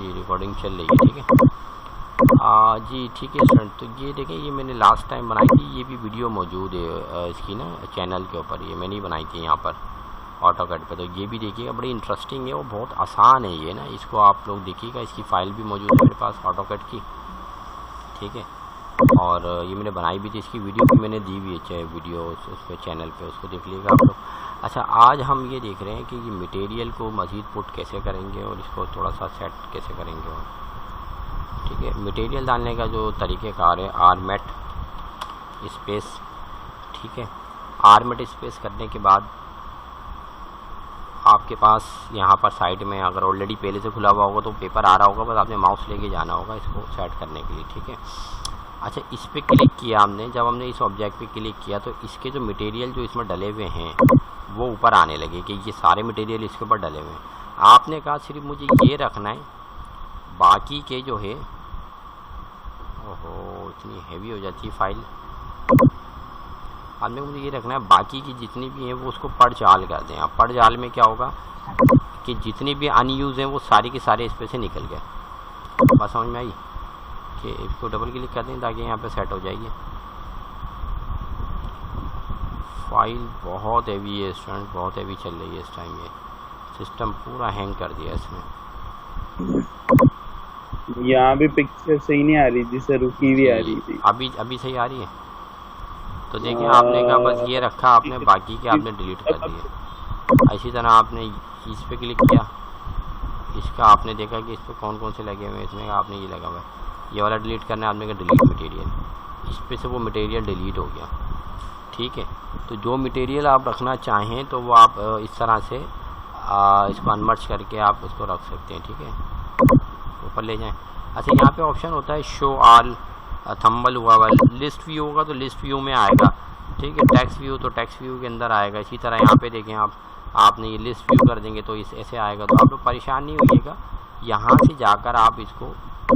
जी recording चल रही है, ठीक है। जी ठीक है स्टूडेंट, तो ये देखें, ये मैंने लास्ट टाइम बनाई थी, ये भी वीडियो मौजूद है इसकी ना चैनल के ऊपर, ये मैंने ही बनाई थी यहाँ पर ऑटोकैड पे। तो ये भी देखिएगा, बड़ी इंटरेस्टिंग है, वो बहुत आसान है ये ना, इसको आप लोग देखिएगा, इसकी फ़ाइल भी मौजूद है मेरे पास ऑटोकैड की, ठीक है। और ये मैंने बनाई भी थी, इसकी वीडियो भी मैंने दी हुई है, चाहे वीडियो उस पर चैनल पे, उसको देख लीजिएगा आप लोग। अच्छा, आज हम ये देख रहे हैं कि ये मटेरियल को मज़ीद पुट कैसे करेंगे और इसको थोड़ा सा सेट कैसे करेंगे, और ठीक है। मटेरियल डालने का जो तरीक़ेकार है, आर्मेट स्पेस, ठीक है। आर्मेट स्पेस करने के बाद आपके पास यहाँ पर साइड में, अगर ऑलरेडी पहले से खुला हुआ होगा तो पेपर आ रहा होगा, बस आपने माउस लेके जाना होगा इसको सेट करने के लिए, ठीक है। अच्छा, इस पर क्लिक किया हमने, जब हमने इस ऑब्जेक्ट पे क्लिक किया तो इसके जो मटेरियल जो इसमें डले हुए हैं वो ऊपर आने लगे कि ये सारे मटेरियल इसके ऊपर डले हुए हैं। आपने कहा सिर्फ मुझे ये रखना है, बाकी के जो है, ओहो इतनी हैवी हो जाती है फाइल, आपने मुझे ये रखना है बाकी की जितनी भी हैं वो उसको पढ़ जाल कर दें। अब पढ़ जाल में क्या होगा कि जितनी भी अनयूज़ हैं वो सारे के सारे इस पे से निकल गए। बात समझ में आई कि इसको डबल क्लिक कर दें ताकि यहाँ पे सेट हो जाएगी। फाइल बहुत हैवी है स्टूडेंट, बहुत हैवी चल रही है इस टाइम, ये सिस्टम पूरा हैंग कर दिया इसमें। यहाँ भी पिक्चर सही नहीं आ रही, जिससे रुकी हुई आ रही थी, अभी सही आ रही है। तो देखिए, आपने कहा बस ये रखा आपने, बाकी के आपने डिलीट कर दिए। इसी तरह आपने इस पे क्लिक किया, इसका आपने देखा कि इस पर कौन कौन से लगे हुए हैं, इसमें आपने ये लगा हुआ है, ये वाला डिलीट करना है आपने कहा डिलीट मटेरियल, इस पे से वो मटेरियल डिलीट हो गया, ठीक है। तो जो मटेरियल आप रखना चाहें तो वो आप इस तरह से इसको अनमर्ज करके आप उसको रख सकते हैं, ठीक है, ऊपर ले जाएं। अच्छा, यहाँ पे ऑप्शन होता है शो ऑल, थंबल हुआ हुआ, लिस्ट व्यू होगा तो लिस्ट व्यू में आएगा, ठीक है। टेक्स्ट व्यू तो टेक्स्ट व्यू के अंदर आएगा। इसी तरह यहाँ पे देखें आपने ये लिस्ट व्यू कर देंगे तो इस ऐसे आएगा। तो आप लोग परेशान नहीं होइएगा, यहाँ से जाकर आप इसको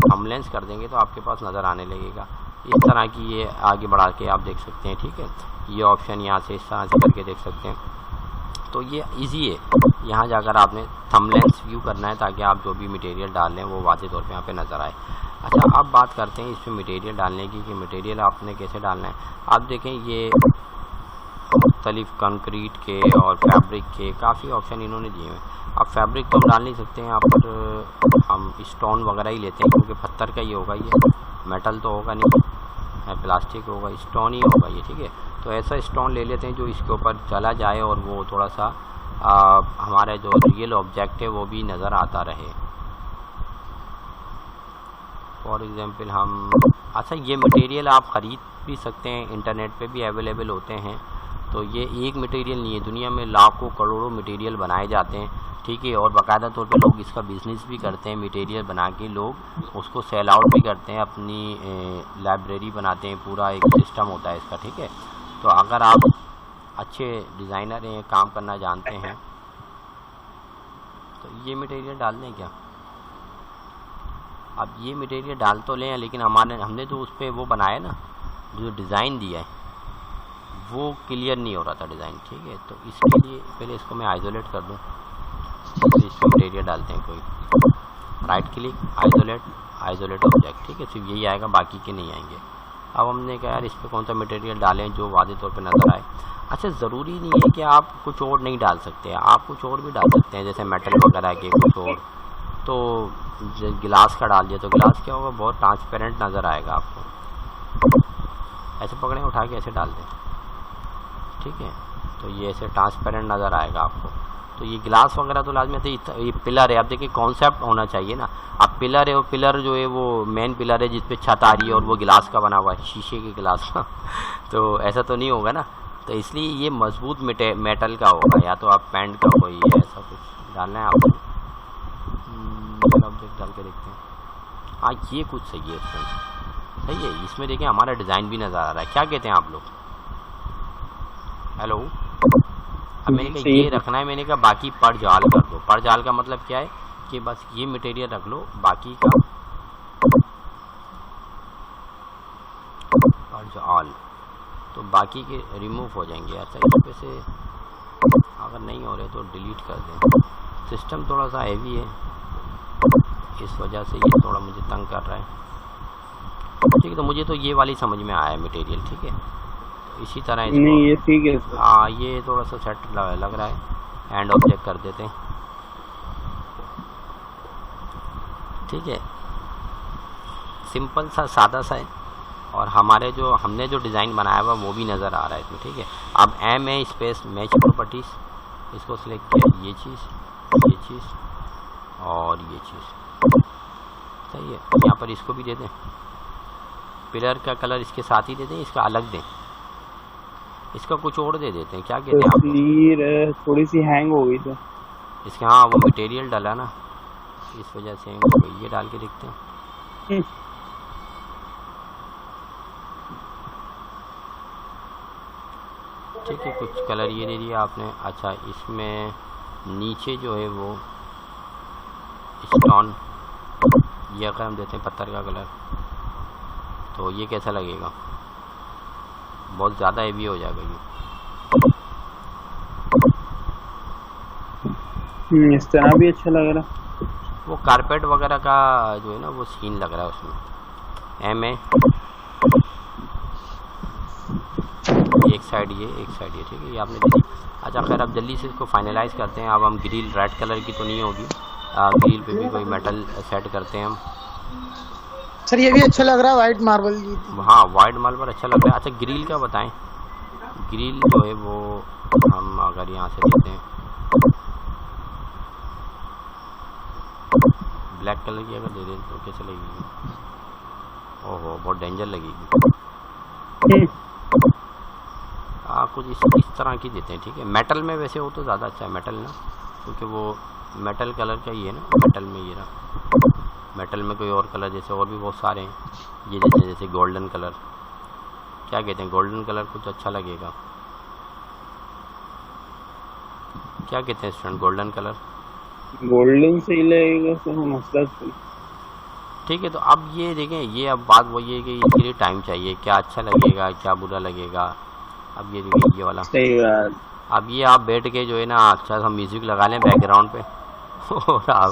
थंबनेल्स कर देंगे तो आपके पास नज़र आने लगेगा। इस तरह की ये आगे बढ़ा के आप देख सकते हैं, ठीक है। ये ऑप्शन यहाँ से इस तरह से करके देख सकते हैं, तो ये इजी है। यहाँ जाकर आपने थंबनेल्स व्यू करना है ताकि आप जो भी मटेरियल डाल लें वो वाज़ेह तौर पे यहाँ पे नज़र आए। अच्छा, अब बात करते हैं इसमें मटेरियल डालने की कि मटेरियल आपने कैसे डालना है। आप देखें, ये मुख्तलिफ कंक्रीट के और फैब्रिक के काफ़ी ऑप्शन इन्होंने दिए हैं। अब फैब्रिक तो हम डाल नहीं सकते हैं, यहाँ पर हम स्टोन वगैरह ही लेते हैं क्योंकि पत्थर का ही होगा, ये मेटल तो होगा नहीं, प्लास्टिक होगा, स्टोन ही होगा ये, ठीक है। तो ऐसा स्टोन ले लेते हैं जो इसके ऊपर चला जाए और वो थोड़ा सा हमारा जो रियल ऑब्जेक्ट है वो भी नज़र आता रहे। फॉर एग्ज़ाम्पल हम, अच्छा ये मटेरियल आप ख़रीद भी सकते हैं, इंटरनेट पे भी अवेलेबल होते हैं। तो ये एक मटेरियल नहीं है, दुनिया में लाखों करोड़ों मटेरियल बनाए जाते हैं, ठीक है। और बाकायदा तौर पे लोग इसका बिज़नेस भी करते हैं, मटेरियल बना के लोग उसको सेल आउट भी करते हैं, अपनी लाइब्रेरी बनाते हैं, पूरा एक सिस्टम होता है इसका, ठीक है। तो अगर आप अच्छे डिज़ाइनर हैं, काम करना जानते हैं, तो ये मटेरियल डाल दें क्या। अब ये मटेरियल डाल तो लें, लेकिन हमने तो उस पर वो बनाया ना, जो डिज़ाइन दिया है वो क्लियर नहीं हो रहा था डिज़ाइन, ठीक है। तो इसके लिए पहले इसको मैं आइसोलेट कर दूँ, इस पर मटेरियल डालते हैं कोई, राइट क्लिक, आइसोलेट ऑब्जेक्ट, ठीक है। सिर्फ यही आएगा, बाकी के नहीं आएंगे। अब हमने कहा यार इस पर कौन सा मटेरियल डालें जो वाज़ेह तौर पे नज़र आए। अच्छा, ज़रूरी नहीं है कि आप कुछ और नहीं डाल सकते, आप कुछ और भी डाल सकते हैं, जैसे मेटल वगैरह के कुछ और। तो गिलास का डाल दिया तो गिलास क्या होगा, बहुत ट्रांसपेरेंट नज़र आएगा आपको। ऐसे पकड़ें, उठा के ऐसे डाल दें, ठीक है। तो ये ऐसे ट्रांसपेरेंट नज़र आएगा आपको। तो ये गिलास वगैरह तो लाजमी है। ये पिलर है, आप देखिए कॉन्सेप्ट होना चाहिए ना। अब पिलर है, वो पिलर जो है वो मेन पिलर है जिस पे छत आ रही है और वो गिलास का बना हुआ है, शीशे के गिलास का तो ऐसा तो नहीं होगा ना। तो इसलिए ये मजबूत मेटल का होगा, या तो आप पेंट का कोई ऐसा कुछ डालना है आपको। ऑब्जेक्ट डाल के देखते हैं। हाँ, ये कुछ सही है, सही है। इसमें देखिए हमारा डिज़ाइन भी नज़र आ रहा है। क्या कहते हैं आप लोग, हेलो। अब मैंने कहा ये रखना है, मैंने कहा बाकी पढ़ जाल कर दो। पढ़ जाल का मतलब क्या है कि बस ये मटेरियल रख लो, बाकी का पढ़ जाल, तो बाकी के रिमूव हो जाएंगे। ऐसा इस पे से अगर नहीं हो रहे तो डिलीट कर दें। सिस्टम थोड़ा सा हैवी है, इस वजह से ये थोड़ा मुझे तंग कर रहा है। ठीक है, तो मुझे तो ये वाली समझ में आया मटेरियल। ठीक है, तो इसी तरह इसको, नहीं ये ठीक है सर। हाँ ये थोड़ा सा सेट लग रहा है। एंड ऑब्जेक्ट कर देते हैं। ठीक है, सिंपल सा सादा सा है, और हमने जो डिज़ाइन बनाया हुआ वो भी नज़र आ रहा है इसमें। ठीक है, अब एम है स्पेस मैच प्रॉपर्टीज़, इसको सिलेक्ट किया, ये चीज़ और ये चीज़। सही है, यहाँ पर इसको भी दे दें, पिलर का कलर इसके साथ ही दे दें, इसका अलग दें, इसका कुछ और दे देते हैं। क्या कहते हैं तस्वीर थोड़ी सी हैंग हो गई सर इसके, हाँ वो मटेरियल डाला ना, इस वजह से हैंग हो गई। ये डाल के देखते हैं। ठीक है, कुछ कलर ये दे दिया आपने। अच्छा, इसमें नीचे जो है वो स्टोन, ये अगर हम देते हैं पत्थर का कलर, तो ये कैसा लगेगा? बहुत ज़्यादा हेवी हो जाएगा ये। इस तरह भी अच्छा लग रहा। वो कारपेट वगैरह का जो है ना वो सीन लग रहा है उसमें। एम है, एक साइड ये, एक साइड ये। ठीक है, ये आपने दे दी। अच्छा खैर, अब जल्दी से इसको फाइनलाइज करते हैं। अब हम ग्रिल रेड कलर की तो नहीं होगी, ग्रिल पे भी कोई मेटल सेट करते हैं हम। सर ये भी अच्छा लग रहा है, वाइट मार्बल जी। हाँ, वाइट मार्बल अच्छा लग रहा है। अच्छा, ग्रिल का बताएं। ग्रिल जो है वो हम अगर यहाँ से देते हैं ब्लैक कलर की, अगर दे दें तो कैसे लगेगी? ओहो, बहुत डेंजर लगेगी। कुछ इस तरह की देते हैं। ठीक है, मेटल में वैसे हो तो ज़्यादा अच्छा है, मेटल ना, क्योंकि वो मेटल कलर का ही है ना। मेटल में ये रहा, मेटल में कोई और कलर, जैसे और भी बहुत सारे हैं ये देते हैं, जैसे गोल्डन कलर। क्या कहते हैं, गोल्डन कलर कुछ अच्छा लगेगा। क्या कहते हैं स्टूडेंट, गोल्डन कलर? गोल्डन सही लगेगा सर, मसला। ठीक है, तो अब ये देखें, ये अब बात वही है कि इसके लिए टाइम चाहिए, क्या अच्छा लगेगा क्या बुरा लगेगा। अब ये देखिए, ये वाला सही बात। अब ये आप बैठ के जो है ना, अच्छा सा म्यूज़िक लगा लें बैकग्राउंड पे और आप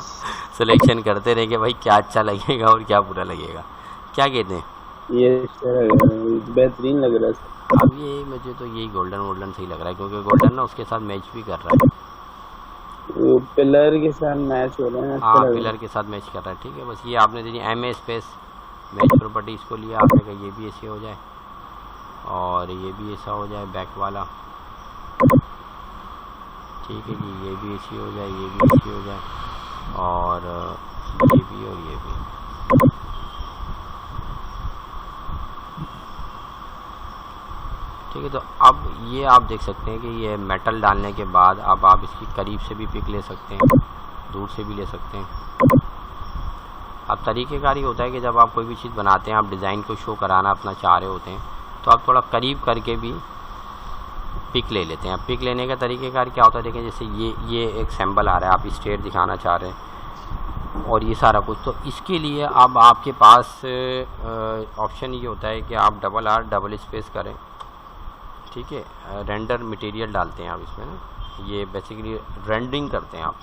सिलेक्शन करते रहे कि भाई क्या अच्छा लगेगा और क्या बुरा लगेगा। क्या कहते हैं? ये बेहतरीन लग रहा है। अब ये मुझे तो यही गोल्डन सही लग रहा है, क्योंकि गोल्डन ना उसके साथ मैच भी कर रहा है, वो पिलर के साथ मैच हो रहा है। हाँ, पिलर के साथ मैच कर रहा है। ठीक है, बस ये आपने दीजिए M A space match property, इसको लिया आपने कहा ये भी ऐसे हो जाए और ये भी ऐसा हो जाए बैक वाला। ठीक है जी, ये भी ऐसी हो जाए, ये भी ऐसी हो जाए, और ये भी और ये भी। ठीक है, तो अब ये आप देख सकते हैं कि ये मेटल डालने के बाद अब आप इसकी करीब से भी पिक ले सकते हैं, दूर से भी ले सकते हैं। अब तरीक़ेकार ये होता है कि जब आप कोई भी चीज़ बनाते हैं, आप डिज़ाइन को शो कराना अपना चाह रहे होते हैं, तो आप थोड़ा करीब करके भी पिक ले लेते हैं। पिक लेने का तरीक़ेकार क्या होता है, देखें जैसे ये एक सिंबल आ रहा है, आप स्ट्रेट दिखाना चाह रहे हैं और ये सारा कुछ, तो इसके लिए अब आपके पास ऑप्शन ये होता है कि आप डबल स्पेस करें। ठीक है, रेंडर मटेरियल डालते हैं आप इसमें ना, ये बेसिकली रेंडरिंग करते हैं आप,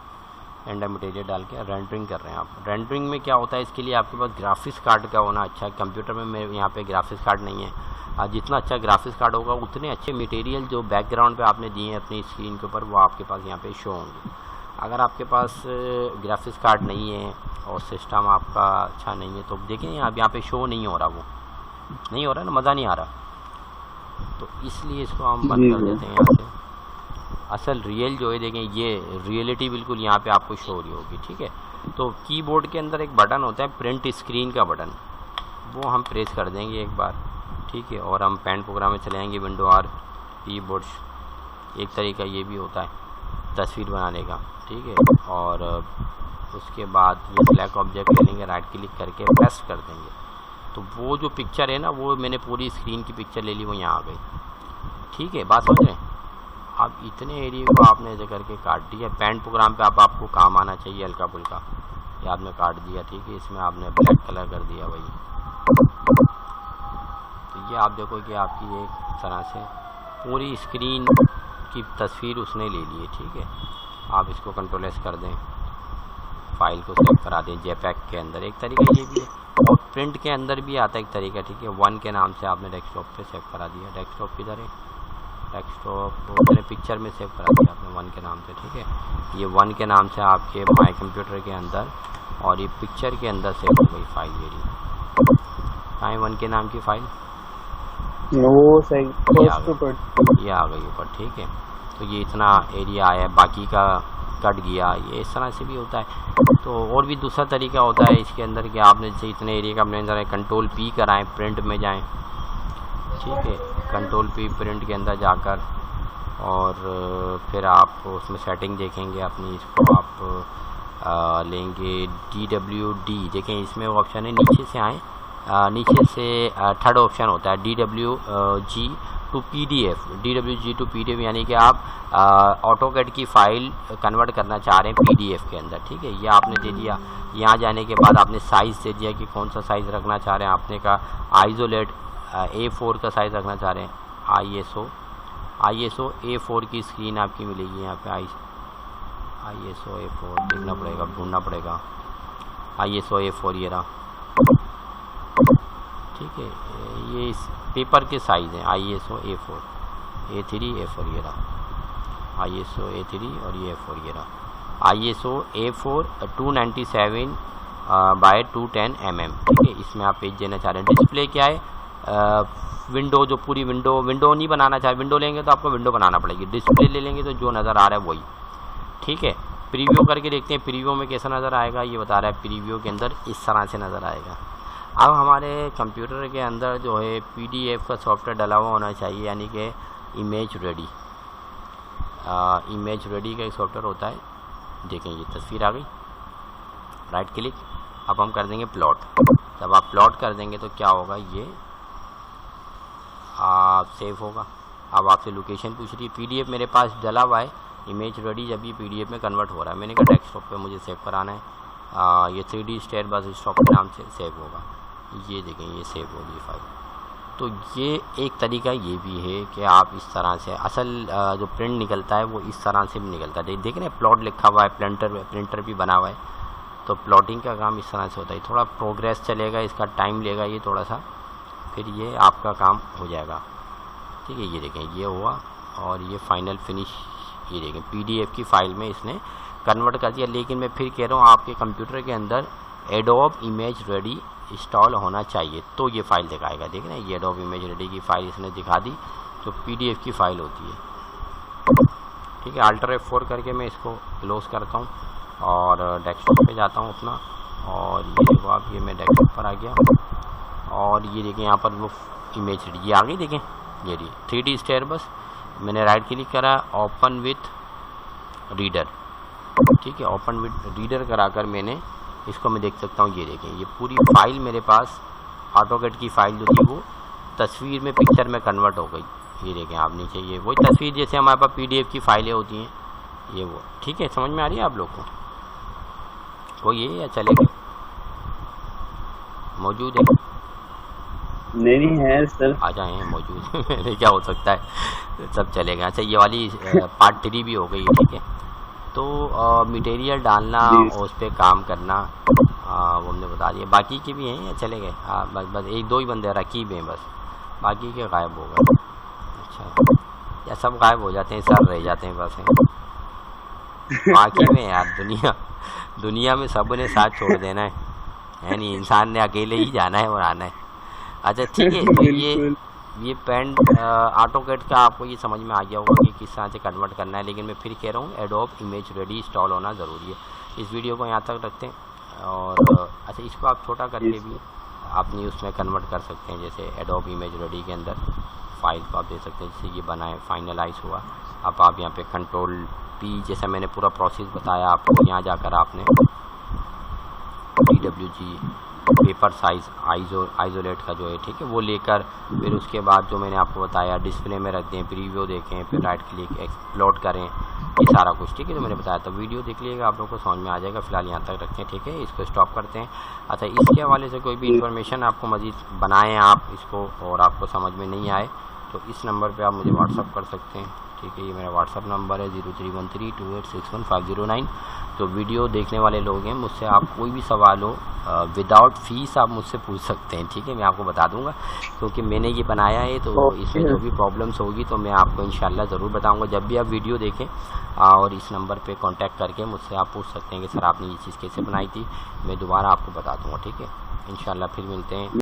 रेंडर मटेरियल डाल के रेंडरिंग कर रहे हैं आप। रेंडरिंग में क्या होता है, इसके लिए आपके पास ग्राफिक्स कार्ड का होना अच्छा है। कंप्यूटर में मेरे यहाँ पे ग्राफिक्स कार्ड नहीं है, जितना अच्छा ग्राफिक्स कार्ड होगा उतने अच्छे मटेरियल जो बैकग्राउंड पे आपने दिए हैं अपनी स्क्रीन के ऊपर, वो आपके पास यहाँ पे शो होंगे। अगर आपके पास ग्राफिक्स कार्ड नहीं है और सिस्टम आपका अच्छा नहीं है, तो देखें आप यहाँ पे शो नहीं हो रहा, वो नहीं हो रहा ना, मज़ा नहीं आ रहा, तो इसलिए इसको हम बंद कर देते हैं यहाँ से। असल रियल जो है, देखें ये रियलिटी बिल्कुल यहाँ पे आपको शो हो रही होगी। ठीक है, तो कीबोर्ड के अंदर एक बटन होता है प्रिंट स्क्रीन का बटन, वो हम प्रेस कर देंगे एक बार। ठीक है, और हम पेंट प्रोग्राम में चले जाएंगे, विंडो आर कीबोर्ड। एक तरीका ये भी होता है तस्वीर बनाने का। ठीक है, और उसके बाद ये ब्लैक ऑब्जेक्ट ले लेंगे, राइट क्लिक करके प्रेस कर देंगे, तो वो जो पिक्चर है ना, वो मैंने पूरी स्क्रीन की पिक्चर ले ली, वो यहाँ आ गई। ठीक है, बात समझ रहे हैं? अब इतने एरिया को आपने ऐसे करके काट दिया। पेंट प्रोग्राम पे आपको काम आना चाहिए हल्का फुल्का, ये आपने काट दिया। ठीक है, इसमें आपने ब्लैक कलर कर दिया भाई, तो ये आप देखो कि आपकी एक तरह से पूरी स्क्रीन की तस्वीर उसने ले ली है। ठीक है, आप इसको कंट्रोल एस कर दें, फाइल को सेव करा दें जेपैक के अंदर। एक तरीका ये भी है, और प्रिंट के अंदर भी आता है एक तरीका, ठीक है। 1 के नाम से आपने डेस्कटॉप पे सेव करा दिया, डेस्कटॉप किधर है, डेस्कटॉप मैंने पिक्चर में सेव करा दिया आपने 1 के नाम से, ठीक है। ये 1 के नाम से आपके माई कंप्यूटर के अंदर और ये पिक्चर के अंदर सेव हो गई फाइल मेरी। कहाँ है 1 के नाम की फाइल, वो सही ये आ फर्स्ट ऊपर गई ऊपर, ठीक है। तो ये इतना एरिया आया, बाकी का कट गया, ये इस तरह से भी होता है। तो और भी दूसरा तरीका होता है इसके अंदर कि आपने जैसे इतने एरिया का अपने अंदर कंट्रोल पी कराएं, प्रिंट में जाएं, ठीक है। कंट्रोल पी प्रिंट के अंदर जाकर और फिर आप उसमें सेटिंग देखेंगे अपनी, इसको आप लेंगे DWD, देखें इसमें ऑप्शन है, नीचे से आए, नीचे से थर्ड ऑप्शन होता है DWG to PDF, DWG to PDF, यानी कि आप ऑटोकैड की फ़ाइल कन्वर्ट करना चाह रहे हैं PDF के अंदर, ठीक है। ये आपने दे दिया, यहाँ जाने के बाद आपने साइज़ दे दिया कि कौन सा साइज़ रखना चाह रहे हैं, आपने का आइसोलेट A4 का साइज़ रखना चाह रहे हैं, ISO A4 की स्क्रीन आपकी मिलेगी यहाँ पे, ISO A4 देखना पड़ेगा, ढूंढना पड़ेगा, ISO A4 ये रहा, ठीक है। ये इस पेपर के साइज़ हैं, ISO A4, A3 A4 ये रहा, ISO A3 और ये A4 ये रहा, ISO A4 297 बाय 210 mm, ठीक है। इसमें आप पेज देना चाह रहे हैं। डिस्प्ले क्या है, विंडो, जो पूरी विंडो नहीं बनाना चाहे, विंडो लेंगे तो आपको विंडो बनाना पड़ेगी, डिस्प्ले ले लेंगे तो जो नज़र आ रहा है वही, ठीक है। प्रीव्यू करके देखते हैं प्रीव्यू में कैसा नज़र आएगा, ये बता रहा है प्रीव्यू के अंदर इस तरह से नज़र आएगा। अब हमारे कंप्यूटर के अंदर जो है PDF का सॉफ्टवेयर डला हुआ होना चाहिए, यानी कि इमेज रेडी का एक सॉफ्टवेयर होता है। देखें ये तस्वीर आ गई, राइट क्लिक, अब हम कर देंगे प्लॉट। जब आप प्लॉट कर देंगे तो क्या होगा, ये सेव होगा। अब आपसे लोकेशन पूछ रही है, PDF मेरे पास डला हुआ है इमेज रेडी, जब ये PDF में कन्वर्ट हो रहा है, मैंने कहा डेस्कटॉप पे मुझे सेव कराना है, ये 3D स्टेट बस स्टॉक के नाम से सेव होगा। ये देखें ये सेव होगी फाइल। तो ये एक तरीका ये भी है कि आप इस तरह से असल जो प्रिंट निकलता है वो इस तरह से भी निकलता है। देख रहे हैं प्लॉट लिखा हुआ है, प्रिंटर भी बना हुआ है, तो प्लॉटिंग का काम इस तरह से होता है। थोड़ा प्रोग्रेस चलेगा, इसका टाइम लेगा ये थोड़ा सा, फिर ये आपका काम हो जाएगा, ठीक है। ये देखें ये हुआ और ये फाइनल फिनिश, ये देखें PDF की फ़ाइल में इसने कन्वर्ट कर दिया। लेकिन मैं फिर कह रहा हूँ आपके कंप्यूटर के अंदर एडोब इमेज रेडी इंस्टॉल होना चाहिए तो ये फ़ाइल दिखाएगा। देख रहे हैं ये एडोब इमेज रेडी की फ़ाइल इसने दिखा दी, जो PDF की फ़ाइल होती है, ठीक है। Alt F4 करके मैं इसको क्लोज करता हूँ और डेस्कटॉप पे जाता हूँ अपना, और ये देखो आप, ये मैं डेस्कटॉप पर आ गया और ये देखें यहाँ पर वो इमेज रेडी ये आ गई। देखें ये 3D स्टेयर बस, मैंने राइट क्लिक करा, ओपन विथ रीडर, ठीक है। ओपन विथ रीडर कराकर मैंने इसको मैं देख सकता हूँ। ये देखें ये पूरी फाइल मेरे पास ऑटोकैड की फ़ाइल जो थी वो तस्वीर में, पिक्चर में कन्वर्ट हो गई। ये देखें आप नीचे, ये वही तस्वीर जैसे हमारे पास PDF की फ़ाइलें होती हैं, ये वो, ठीक है। समझ में आ रही है आप लोग को? वो ये या चलेगा, मौजूद है? नहीं है सर, आ जाए हैं मौजूद मैंने क्या हो सकता है, सब चलेगा। अच्छा ये वाली पार्ट 3 भी हो गई, ठीक है। तो मटेरियल डालना और उस पर काम करना वो हमने बता दिया। बाकी के भी हैं या चले गए? बस 1-2 ही बंदे रकीब हैं, बस बाकी के गायब हो गए। अच्छा या सब गायब हो जाते हैं, सर रह जाते हैं बस हैं। बाकी में यार दुनिया में सब ने साथ छोड़ देना है नहीं, इंसान ने अकेले ही जाना है और आना है। अच्छा ठीक है, तो ये पेंट ऑटोकैड का आपको ये समझ में आ गया होगा कि किस तरह से कन्वर्ट करना है। लेकिन मैं फिर कह रहा हूँ एडोब इमेज रेडी इंस्टॉल होना ज़रूरी है। इस वीडियो को यहाँ तक रखते हैं और अच्छा इसको आप छोटा करके भी अपनी उसमें कन्वर्ट कर सकते हैं, जैसे एडोब इमेज रेडी के अंदर फाइल को आप दे सकते हैं, जैसे ये बनाए फाइनलाइज हुआ। अब आप यहाँ पे कंट्रोल P, जैसा मैंने पूरा प्रोसेस बताया आपको, यहाँ जाकर आपने DWG पेपर साइज़ आइसोलेट का जो है, ठीक है, वो लेकर फिर उसके बाद जो मैंने आपको बताया डिस्प्ले में रख दें, प्रीव्यू देखें, फिर राइट क्लिक एक्सप्लोर करें, ये सारा कुछ, ठीक है, जो मैंने बताया। तो वीडियो देख लीजिएगा, आप लोगों को समझ में आ जाएगा। फिलहाल यहाँ तक रखें, ठीक है, इसको स्टॉप करते हैं। अच्छा इसके हवाले से कोई भी इंफॉर्मेशन आपको मज़ीद बनाएँ आप इसको और आपको समझ में नहीं आए तो इस नंबर पर आप मुझे व्हाट्सअप कर सकते हैं, ठीक है। ये मेरा व्हाट्सअप नंबर है 03132861 509। तो वीडियो देखने वाले लोग हैं, मुझसे आप कोई भी सवाल हो विदाउट फीस आप मुझसे पूछ सकते हैं, ठीक है। मैं आपको बता दूंगा क्योंकि मैंने ये बनाया है, तो इसमें जो भी प्रॉब्लम्स होगी तो मैं आपको इंशाल्लाह ज़रूर बताऊंगा। जब भी आप वीडियो देखें और इस नंबर पे कांटेक्ट करके मुझसे आप पूछ सकते हैं कि सर आपने ये चीज़ कैसे बनाई थी, मैं दोबारा आपको बता दूंगा, ठीक है। इंशाल्लाह फिर मिलते हैं।